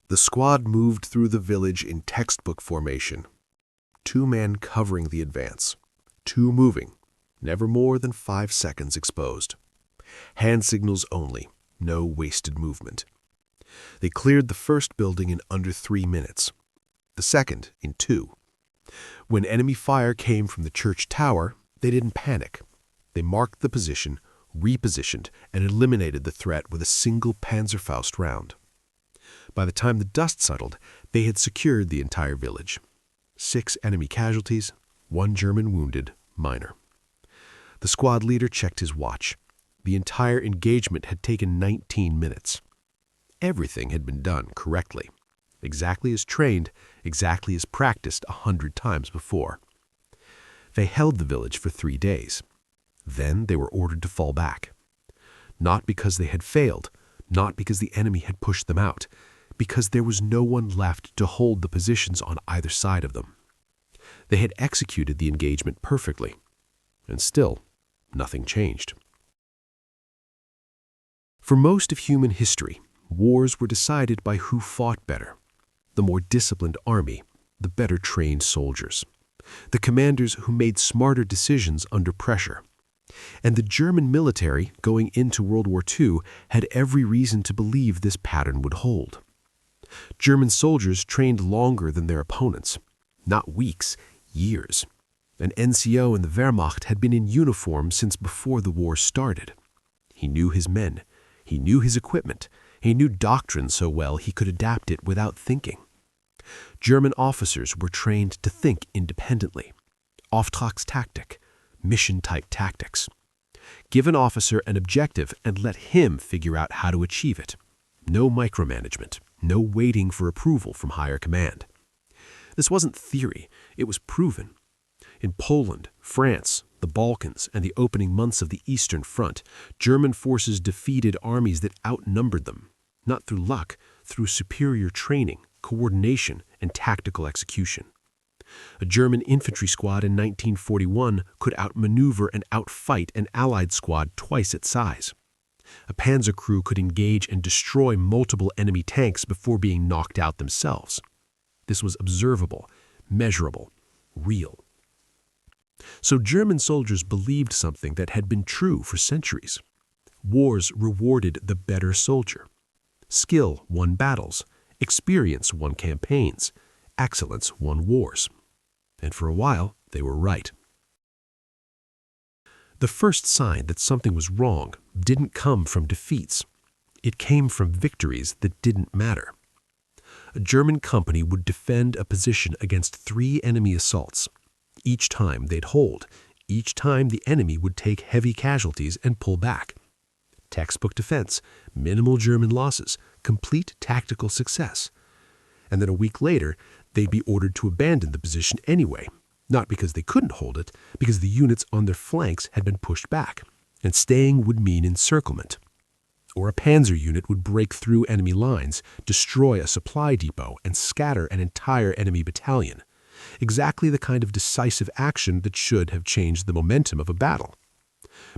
The squad moved through the village in textbook formation. 2 men covering the advance. 2 moving, never more than 5 seconds exposed. Hand signals only, no wasted movement. They cleared the first building in under 3 minutes, the second in 2. When enemy fire came from the church tower, they didn't panic. They marked the position, repositioned, and eliminated the threat with a single Panzerfaust round. By the time the dust settled, they had secured the entire village. 6 enemy casualties, 1 German wounded, minor. The squad leader checked his watch. The entire engagement had taken 19 minutes. Everything had been done correctly, exactly as trained, exactly as practiced 100 times before. They held the village for 3 days. Then they were ordered to fall back. Not because they had failed, not because the enemy had pushed them out, because there was no one left to hold the positions on either side of them. They had executed the engagement perfectly, and still nothing changed. For most of human history, wars were decided by who fought better. The more disciplined army, the better trained soldiers. The commanders who made smarter decisions under pressure. And the German military, going into World War II, had every reason to believe this pattern would hold. German soldiers trained longer than their opponents, not weeks, years. An NCO in the Wehrmacht had been in uniform since before the war started. He knew his men, he knew his equipment, he knew doctrine so well he could adapt it without thinking. German officers were trained to think independently. Auftragstaktik, mission-type tactics. Give an officer an objective and let him figure out how to achieve it. No micromanagement, no waiting for approval from higher command. This wasn't theory, it was proven. In Poland, France, the Balkans, and the opening months of the Eastern Front, German forces defeated armies that outnumbered them, not through luck, through superior training, coordination, and tactical execution. A German infantry squad in 1941 could outmaneuver and outfight an Allied squad twice its size. A panzer crew could engage and destroy multiple enemy tanks before being knocked out themselves. This was observable, measurable, real. So German soldiers believed something that had been true for centuries. Wars rewarded the better soldier. Skill won battles, experience won campaigns, excellence won wars. And for a while, they were right. The first sign that something was wrong didn't come from defeats. It came from victories that didn't matter. A German company would defend a position against 3 enemy assaults. Each time they'd hold. Each time the enemy would take heavy casualties and pull back. Textbook defense, minimal German losses, complete tactical success. And then a week later, they'd be ordered to abandon the position anyway, not because they couldn't hold it, because the units on their flanks had been pushed back, and staying would mean encirclement. Or a panzer unit would break through enemy lines, destroy a supply depot, and scatter an entire enemy battalion. Exactly the kind of decisive action that should have changed the momentum of a battle.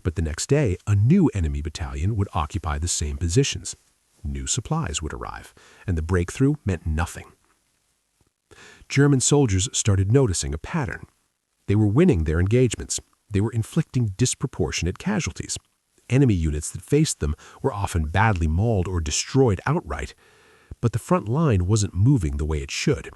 But the next day, a new enemy battalion would occupy the same positions. New supplies would arrive, and the breakthrough meant nothing. German soldiers started noticing a pattern. They were winning their engagements. They were inflicting disproportionate casualties. Enemy units that faced them were often badly mauled or destroyed outright, but the front line wasn't moving the way it should.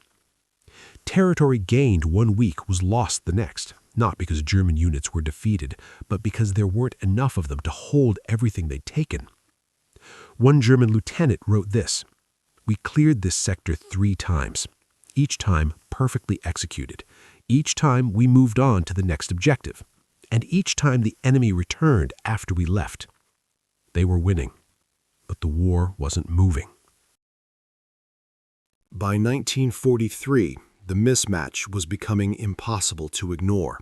Territory gained one week was lost the next, not because German units were defeated, but because there weren't enough of them to hold everything they'd taken. One German lieutenant wrote this: "We cleared this sector 3 times, each time perfectly executed. Each time we moved on to the next objective, and each time the enemy returned after we left. They were winning, but the war wasn't moving." By 1943, the mismatch was becoming impossible to ignore.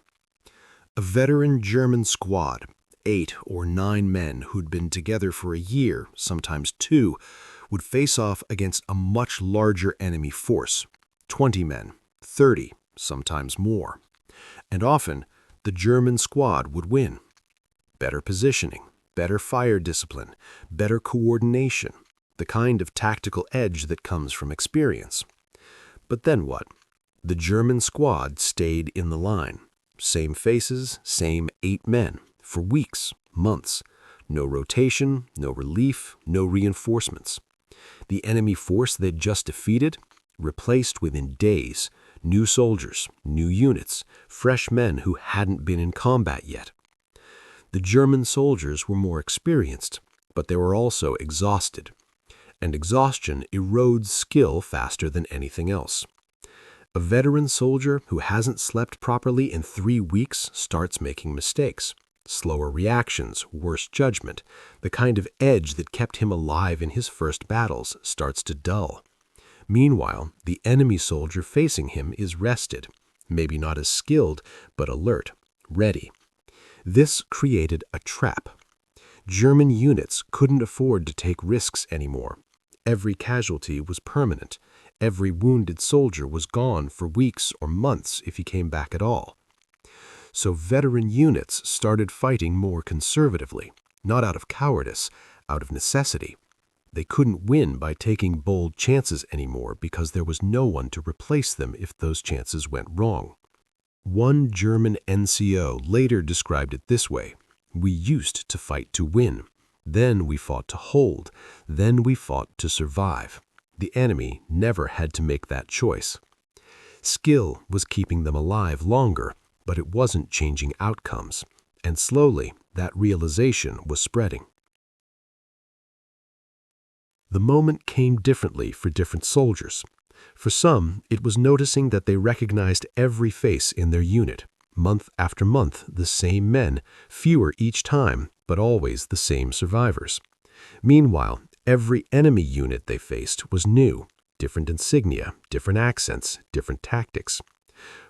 A veteran German squad, 8 or 9 men who'd been together for a year, sometimes 2, would face off against a much larger enemy force, 20 men, 30, sometimes more. And often, the German squad would win. Better positioning, better fire discipline, better coordination. the kind of tactical edge that comes from experience. But then what? The German squad stayed in the line. Same faces, same 8 men, for weeks, months. No rotation, no relief, no reinforcements. The enemy force they'd just defeated, replaced within days. New soldiers, new units, fresh men who hadn't been in combat yet. The German soldiers were more experienced, but they were also exhausted. And exhaustion erodes skill faster than anything else. A veteran soldier who hasn't slept properly in 3 weeks starts making mistakes. Slower reactions, worse judgment, the kind of edge that kept him alive in his first battles starts to dull. Meanwhile, the enemy soldier facing him is rested, maybe not as skilled, but alert, ready. This created a trap. German units couldn't afford to take risks anymore. Every casualty was permanent. Every wounded soldier was gone for weeks or months if he came back at all. So veteran units started fighting more conservatively, not out of cowardice, out of necessity. They couldn't win by taking bold chances anymore because there was no one to replace them if those chances went wrong. One German NCO later described it this way: "We used to fight to win. Then we fought to hold. Then we fought to survive. The enemy never had to make that choice." Skill was keeping them alive longer, but it wasn't changing outcomes. And slowly, that realization was spreading. The moment came differently for different soldiers. For some, it was noticing that they recognized every face in their unit. Month after month, the same men, fewer each time, but always the same survivors. Meanwhile, every enemy unit they faced was new, different insignia, different accents, different tactics.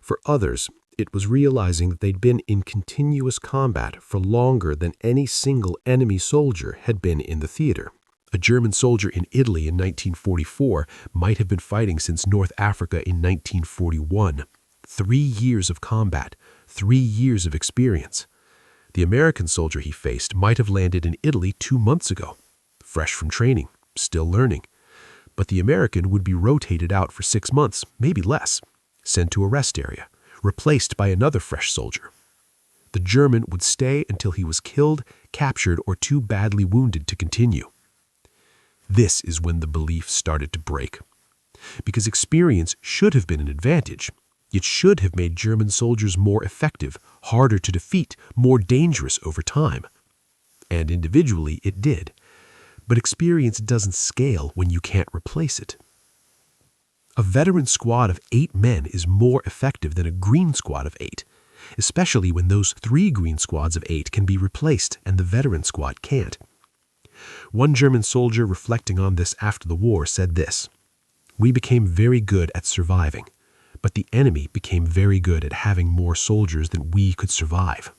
For others, it was realizing that they'd been in continuous combat for longer than any single enemy soldier had been in the theater. A German soldier in Italy in 1944 might have been fighting since North Africa in 1941. 3 years of combat, 3 years of experience. The American soldier he faced might have landed in Italy 2 months ago, fresh from training, still learning. But the American would be rotated out for 6 months, maybe less, sent to a rest area, replaced by another fresh soldier. The German would stay until he was killed, captured, or too badly wounded to continue. This is when the belief started to break. Because experience should have been an advantage. It should have made German soldiers more effective, harder to defeat, more dangerous over time. And individually, it did. But experience doesn't scale when you can't replace it. A veteran squad of 8 men is more effective than a green squad of 8, especially when those 3 green squads of 8 can be replaced and the veteran squad can't. One German soldier reflecting on this after the war said this: "We became very good at surviving, but the enemy became very good at having more soldiers than we could survive."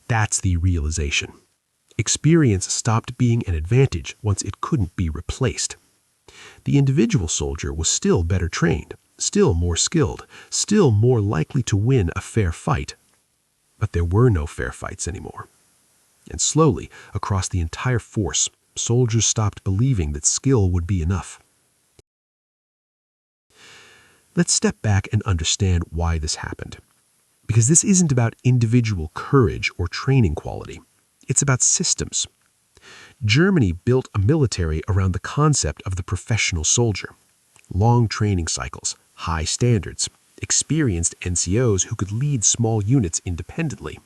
That's the realization. Experience stopped being an advantage once it couldn't be replaced. The individual soldier was still better trained, still more skilled, still more likely to win a fair fight. But there were no fair fights anymore. And slowly, across the entire force, soldiers stopped believing that skill would be enough. Let's step back and understand why this happened. Because this isn't about individual courage or training quality. It's about systems. Germany built a military around the concept of the professional soldier. Long training cycles, high standards, experienced NCOs who could lead small units independently.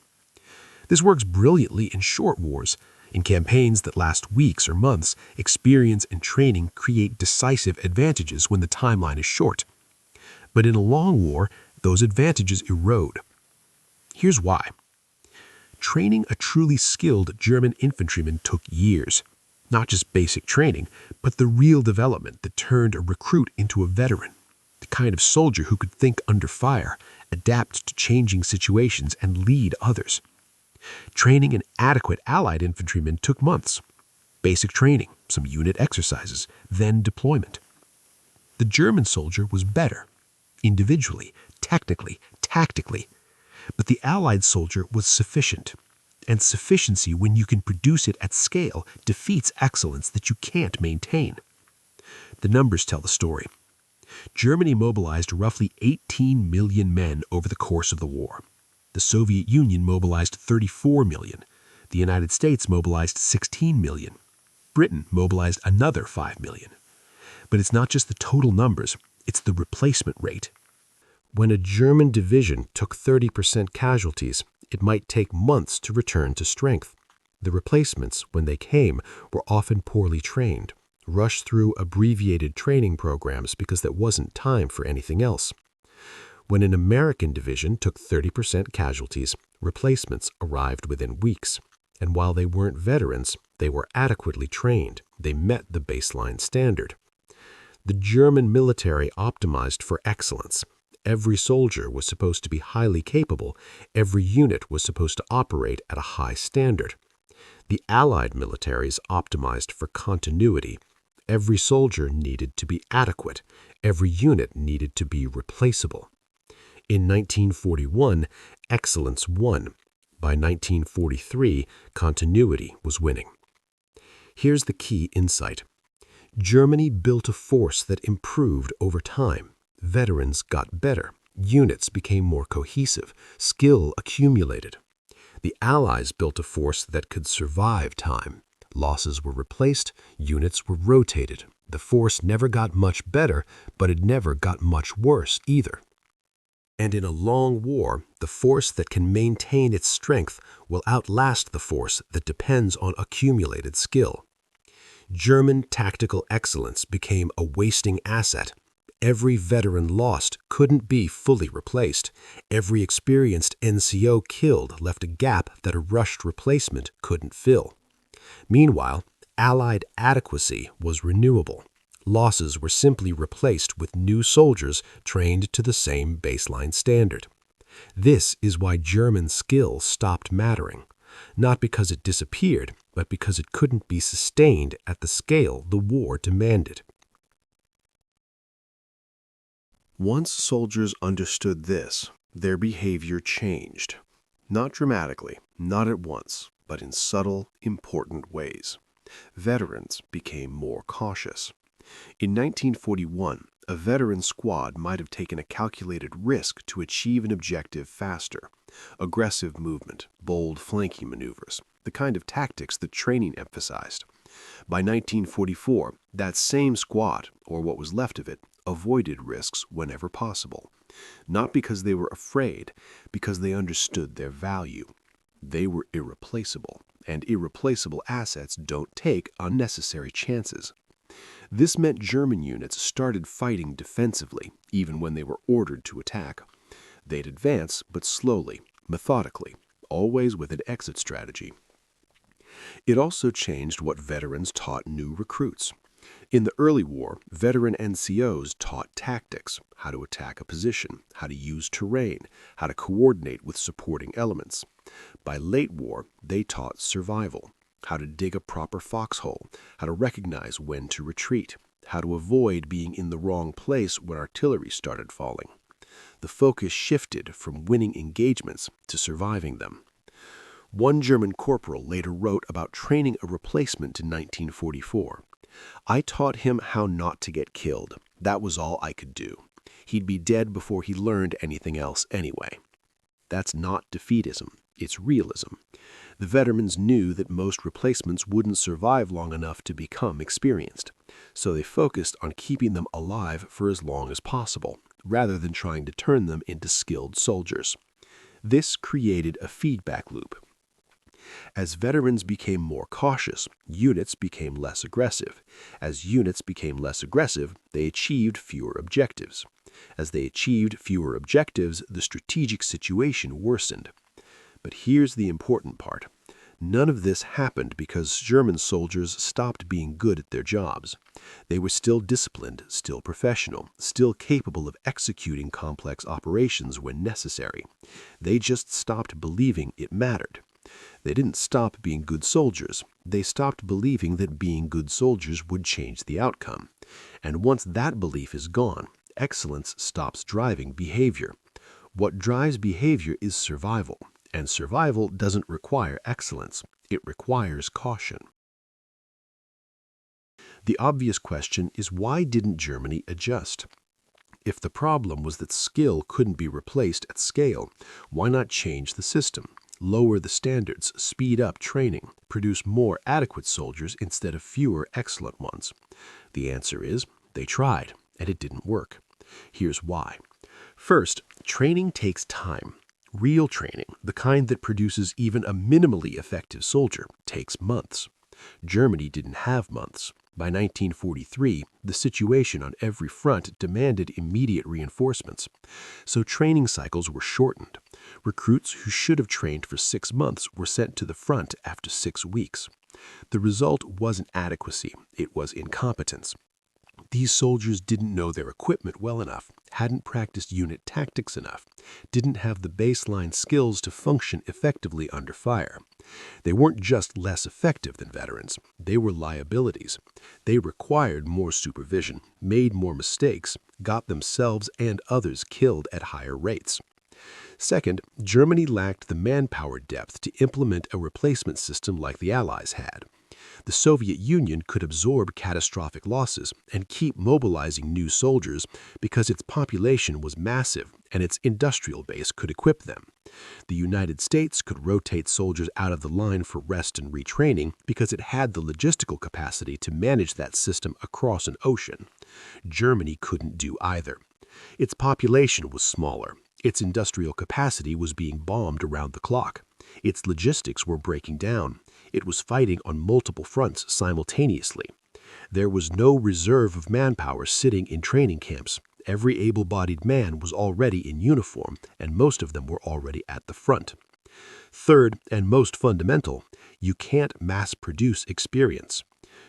This works brilliantly in short wars. In campaigns that last weeks or months, experience and training create decisive advantages when the timeline is short. But in a long war, those advantages erode. Here's why. Training a truly skilled German infantryman took years. Not just basic training, but the real development that turned a recruit into a veteran. The kind of soldier who could think under fire, adapt to changing situations, and lead others. Training an adequate Allied infantryman took months. Basic training, some unit exercises, then deployment. The German soldier was better, individually, technically, tactically. But the Allied soldier was sufficient. And sufficiency, when you can produce it at scale, defeats excellence that you can't maintain. The numbers tell the story. Germany mobilized roughly 18 million men over the course of the war. The Soviet Union mobilized 34 million. The United States mobilized 16 million. Britain mobilized another 5 million. But it's not just the total numbers, it's the replacement rate. When a German division took 30% casualties, it might take months to return to strength. The replacements, when they came, were often poorly trained, rushed through abbreviated training programs because there wasn't time for anything else. When an American division took 30% casualties, replacements arrived within weeks. And while they weren't veterans, they were adequately trained. They met the baseline standard. The German military optimized for excellence. Every soldier was supposed to be highly capable. Every unit was supposed to operate at a high standard. The Allied militaries optimized for continuity. Every soldier needed to be adequate. Every unit needed to be replaceable. In 1941, excellence won. By 1943, continuity was winning. Here's the key insight. Germany built a force that improved over time. Veterans got better. Units became more cohesive. Skill accumulated. The Allies built a force that could survive time. Losses were replaced. Units were rotated. The force never got much better, but it never got much worse either. And in a long war, the force that can maintain its strength will outlast the force that depends on accumulated skill. German tactical excellence became a wasting asset. Every veteran lost couldn't be fully replaced. Every experienced NCO killed left a gap that a rushed replacement couldn't fill. Meanwhile, Allied adequacy was renewable. Losses were simply replaced with new soldiers trained to the same baseline standard. This is why German skill stopped mattering, not because it disappeared, but because it couldn't be sustained at the scale the war demanded. Once soldiers understood this, their behavior changed. Not dramatically, not at once, but in subtle, important ways. Veterans became more cautious. In 1941, a veteran squad might have taken a calculated risk to achieve an objective faster. Aggressive movement, bold flanking maneuvers, the kind of tactics that training emphasized. By 1944, that same squad, or what was left of it, avoided risks whenever possible. Not because they were afraid, because they understood their value. They were irreplaceable, and irreplaceable assets don't take unnecessary chances. This meant German units started fighting defensively, even when they were ordered to attack. They'd advance, but slowly, methodically, always with an exit strategy. It also changed what veterans taught new recruits. In the early war, veteran NCOs taught tactics, how to attack a position, how to use terrain, how to coordinate with supporting elements. By late war, they taught survival, how to dig a proper foxhole, how to recognize when to retreat, how to avoid being in the wrong place when artillery started falling. The focus shifted from winning engagements to surviving them. One German corporal later wrote about training a replacement in 1944. I taught him how not to get killed. That was all I could do. He'd be dead before he learned anything else anyway. That's not defeatism, it's realism. The veterans knew that most replacements wouldn't survive long enough to become experienced, so they focused on keeping them alive for as long as possible, rather than trying to turn them into skilled soldiers. This created a feedback loop. As veterans became more cautious, units became less aggressive. As units became less aggressive, they achieved fewer objectives. As they achieved fewer objectives, the strategic situation worsened. But here's the important part. None of this happened because German soldiers stopped being good at their jobs. They were still disciplined, still professional, still capable of executing complex operations when necessary. They just stopped believing it mattered. They didn't stop being good soldiers. They stopped believing that being good soldiers would change the outcome. And once that belief is gone, excellence stops driving behavior. What drives behavior is survival. And survival doesn't require excellence. It requires caution. The obvious question is, why didn't Germany adjust? If the problem was that skill couldn't be replaced at scale, why not change the system, lower the standards, speed up training, produce more adequate soldiers instead of fewer excellent ones? The answer is, they tried, and it didn't work. Here's why. First, training takes time. Real training, the kind that produces even a minimally effective soldier, takes months. Germany didn't have months. By 1943, the situation on every front demanded immediate reinforcements. So training cycles were shortened. Recruits who should have trained for 6 months were sent to the front after 6 weeks. The result wasn't adequacy, it was incompetence. These soldiers didn't know their equipment well enough, hadn't practiced unit tactics enough, didn't have the baseline skills to function effectively under fire. They weren't just less effective than veterans, they were liabilities. They required more supervision, made more mistakes, got themselves and others killed at higher rates. Second, Germany lacked the manpower depth to implement a replacement system like the Allies had. The Soviet Union could absorb catastrophic losses and keep mobilizing new soldiers because its population was massive and its industrial base could equip them. The United States could rotate soldiers out of the line for rest and retraining because it had the logistical capacity to manage that system across an ocean. Germany couldn't do either. Its population was smaller. Its industrial capacity was being bombed around the clock. Its logistics were breaking down. It was fighting on multiple fronts simultaneously. There was no reserve of manpower sitting in training camps. Every able-bodied man was already in uniform, and most of them were already at the front. Third, and most fundamental, you can't mass-produce experience.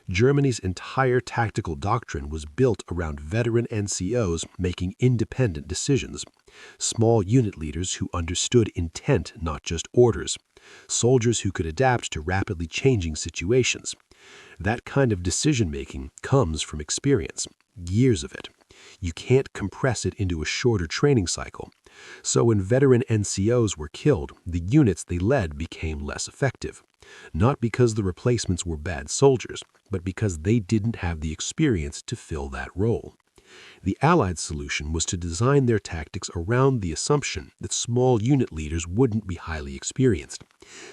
Germany's entire tactical doctrine was built around veteran NCOs making independent decisions. Small unit leaders who understood intent, not just orders. Soldiers who could adapt to rapidly changing situations. That kind of decision-making comes from experience, years of it. You can't compress it into a shorter training cycle. So when veteran NCOs were killed, the units they led became less effective. Not because the replacements were bad soldiers, but because they didn't have the experience to fill that role. The Allied solution was to design their tactics around the assumption that small unit leaders wouldn't be highly experienced.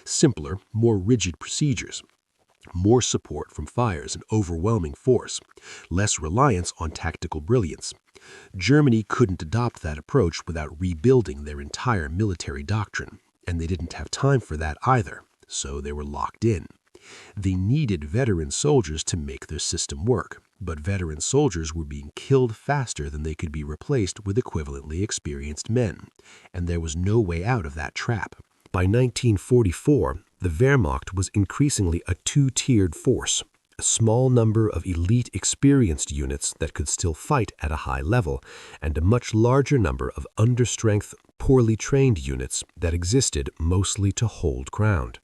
Simpler, more rigid procedures. More support from fires and overwhelming force. Less reliance on tactical brilliance. Germany couldn't adopt that approach without rebuilding their entire military doctrine, and they didn't have time for that either, so they were locked in. They needed veteran soldiers to make their system work, but veteran soldiers were being killed faster than they could be replaced with equivalently experienced men, and there was no way out of that trap. By 1944, the Wehrmacht was increasingly a two-tiered force, a small number of elite experienced units that could still fight at a high level, and a much larger number of understrength, poorly trained units that existed mostly to hold ground.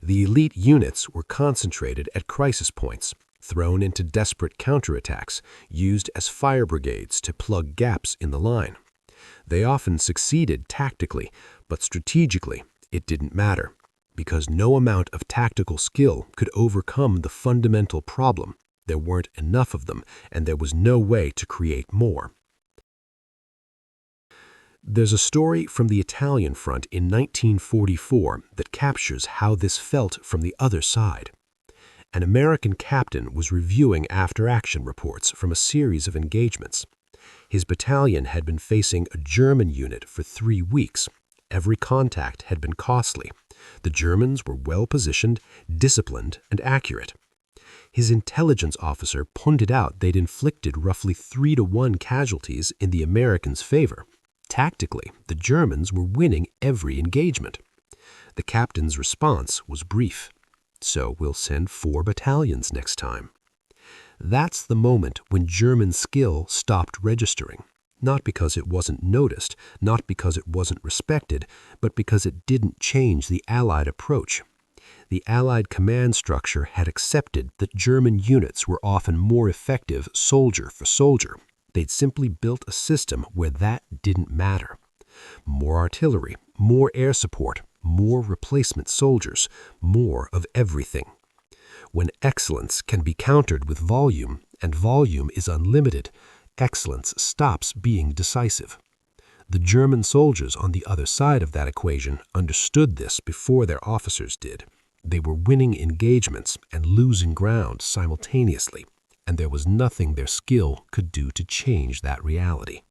The elite units were concentrated at crisis points, thrown into desperate counterattacks, used as fire brigades to plug gaps in the line. They often succeeded tactically, but strategically it didn't matter, because no amount of tactical skill could overcome the fundamental problem. There weren't enough of them, and there was no way to create more. There's a story from the Italian front in 1944 that captures how this felt from the other side. An American captain was reviewing after-action reports from a series of engagements. His battalion had been facing a German unit for 3 weeks. Every contact had been costly. The Germans were well-positioned, disciplined, and accurate. His intelligence officer pointed out they'd inflicted roughly 3-to-1 casualties in the Americans' favor. Tactically, the Germans were winning every engagement. The captain's response was brief. So we'll send 4 battalions next time. That's the moment when German skill stopped registering. Not because it wasn't noticed, not because it wasn't respected, but because it didn't change the Allied approach. The Allied command structure had accepted that German units were often more effective soldier for soldier. They'd simply built a system where that didn't matter. More artillery, more air support, more replacement soldiers, more of everything. When excellence can be countered with volume, and volume is unlimited, excellence stops being decisive. The German soldiers on the other side of that equation understood this before their officers did. They were winning engagements and losing ground simultaneously, and there was nothing their skill could do to change that reality.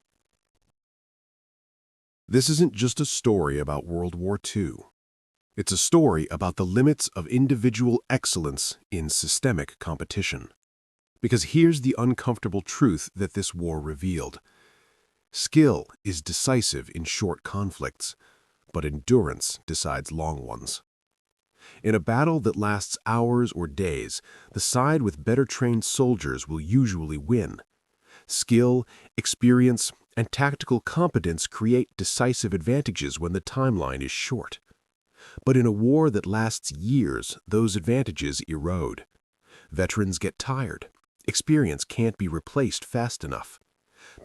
This isn't just a story about World War II. It's a story about the limits of individual excellence in systemic competition. Because here's the uncomfortable truth that this war revealed. Skill is decisive in short conflicts, but endurance decides long ones. In a battle that lasts hours or days, the side with better trained soldiers will usually win. Skill, experience, and tactical competence create decisive advantages when the timeline is short. But in a war that lasts years, those advantages erode. Veterans get tired. Experience can't be replaced fast enough.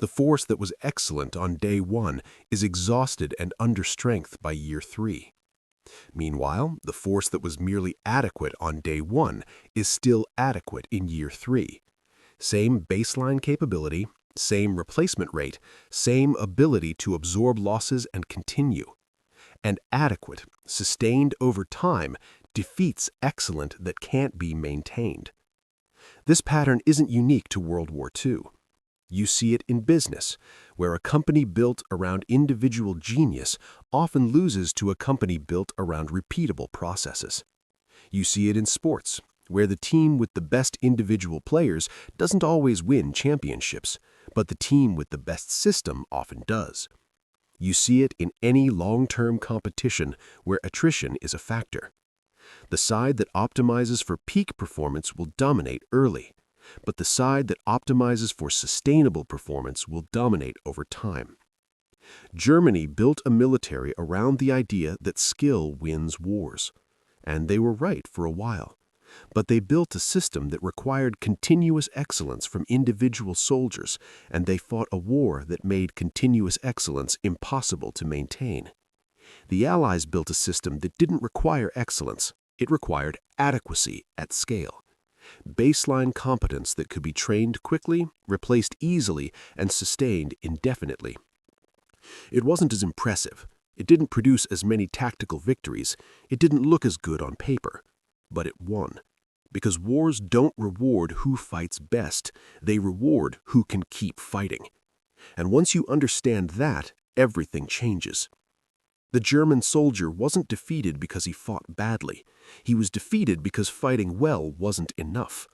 The force that was excellent on day 1 is exhausted and under strength by year 3. Meanwhile, the force that was merely adequate on day 1 is still adequate in year 3. Same baseline capability, same replacement rate, same ability to absorb losses and continue. And adequate, sustained over time, defeats excellent that can't be maintained. This pattern isn't unique to World War II. You see it in business, where a company built around individual genius often loses to a company built around repeatable processes. You see it in sports, where the team with the best individual players doesn't always win championships, but the team with the best system often does. You see it in any long-term competition where attrition is a factor. The side that optimizes for peak performance will dominate early, but the side that optimizes for sustainable performance will dominate over time. Germany built a military around the idea that skill wins wars, and they were right for a while. But they built a system that required continuous excellence from individual soldiers, and they fought a war that made continuous excellence impossible to maintain. The Allies built a system that didn't require excellence. It required adequacy at scale. Baseline competence that could be trained quickly, replaced easily, and sustained indefinitely. It wasn't as impressive. It didn't produce as many tactical victories. It didn't look as good on paper. But it won. Because wars don't reward who fights best. They reward who can keep fighting. And once you understand that, everything changes. The German soldier wasn't defeated because he fought badly. He was defeated because fighting well wasn't enough.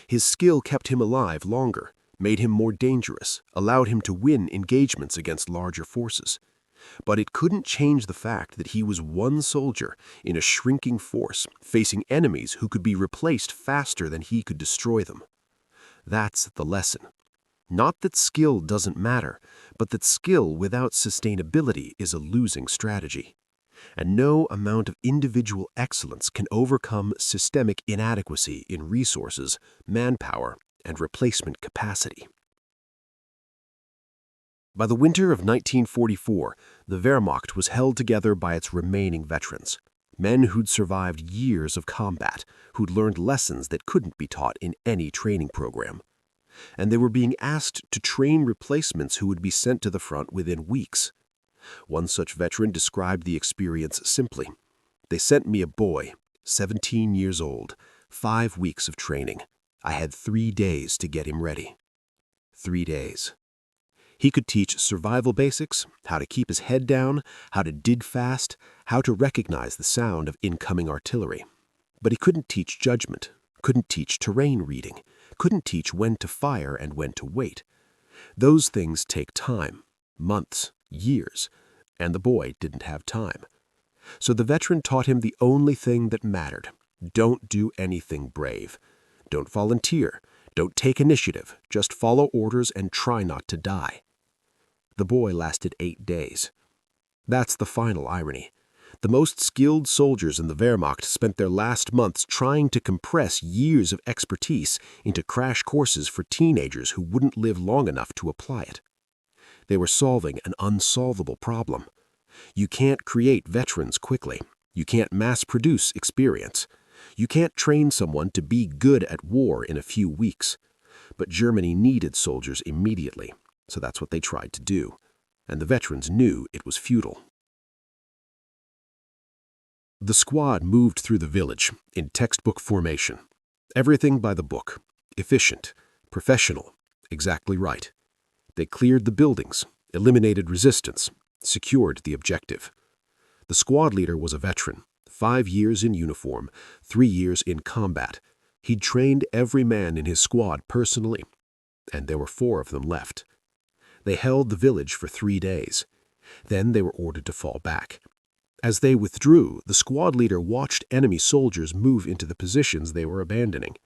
His skill kept him alive longer, made him more dangerous, allowed him to win engagements against larger forces. But it couldn't change the fact that he was one soldier in a shrinking force facing enemies who could be replaced faster than he could destroy them. That's the lesson. Not that skill doesn't matter, but that skill without sustainability is a losing strategy. And no amount of individual excellence can overcome systemic inadequacy in resources, manpower, and replacement capacity. By the winter of 1944, the Wehrmacht was held together by its remaining veterans, men who'd survived years of combat, who'd learned lessons that couldn't be taught in any training program. And they were being asked to train replacements who would be sent to the front within weeks. One such veteran described the experience simply. They sent me a boy, 17 years old, 5 weeks of training. I had 3 days to get him ready. 3 days. He could teach survival basics, how to keep his head down, how to dig fast, how to recognize the sound of incoming artillery. But he couldn't teach judgment, couldn't teach terrain reading, couldn't teach when to fire and when to wait. Those things take time, months, years, and the boy didn't have time. So the veteran taught him the only thing that mattered. Don't do anything brave. Don't volunteer. Don't take initiative. Just follow orders and try not to die. The boy lasted 8 days. That's the final irony. The most skilled soldiers in the Wehrmacht spent their last months trying to compress years of expertise into crash courses for teenagers who wouldn't live long enough to apply it. They were solving an unsolvable problem. You can't create veterans quickly. You can't mass-produce experience. You can't train someone to be good at war in a few weeks. But Germany needed soldiers immediately, so that's what they tried to do. And the veterans knew it was futile. The squad moved through the village in textbook formation. Everything by the book. Efficient, professional, exactly right. They cleared the buildings, eliminated resistance, secured the objective. The squad leader was a veteran, 5 years in uniform, 3 years in combat. He'd trained every man in his squad personally, and there were 4 of them left. They held the village for 3 days. Then they were ordered to fall back. As they withdrew, the squad leader watched enemy soldiers move into the positions they were abandoning.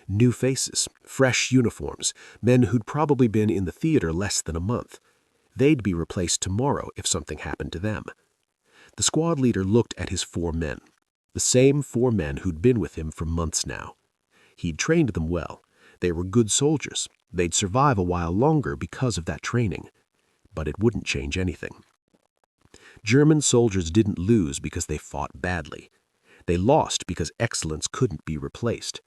New faces, fresh uniforms, men who'd probably been in the theater less than a month. They'd be replaced tomorrow if something happened to them. The squad leader looked at his 4 men, the same 4 men who'd been with him for months now. He'd trained them well. They were good soldiers. They'd survive a while longer because of that training. But it wouldn't change anything. German soldiers didn't lose because they fought badly. They lost because excellence couldn't be replaced.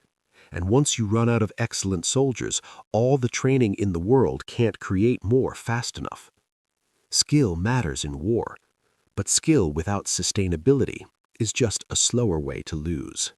And once you run out of excellent soldiers, all the training in the world can't create more fast enough. Skill matters in war, but skill without sustainability is just a slower way to lose.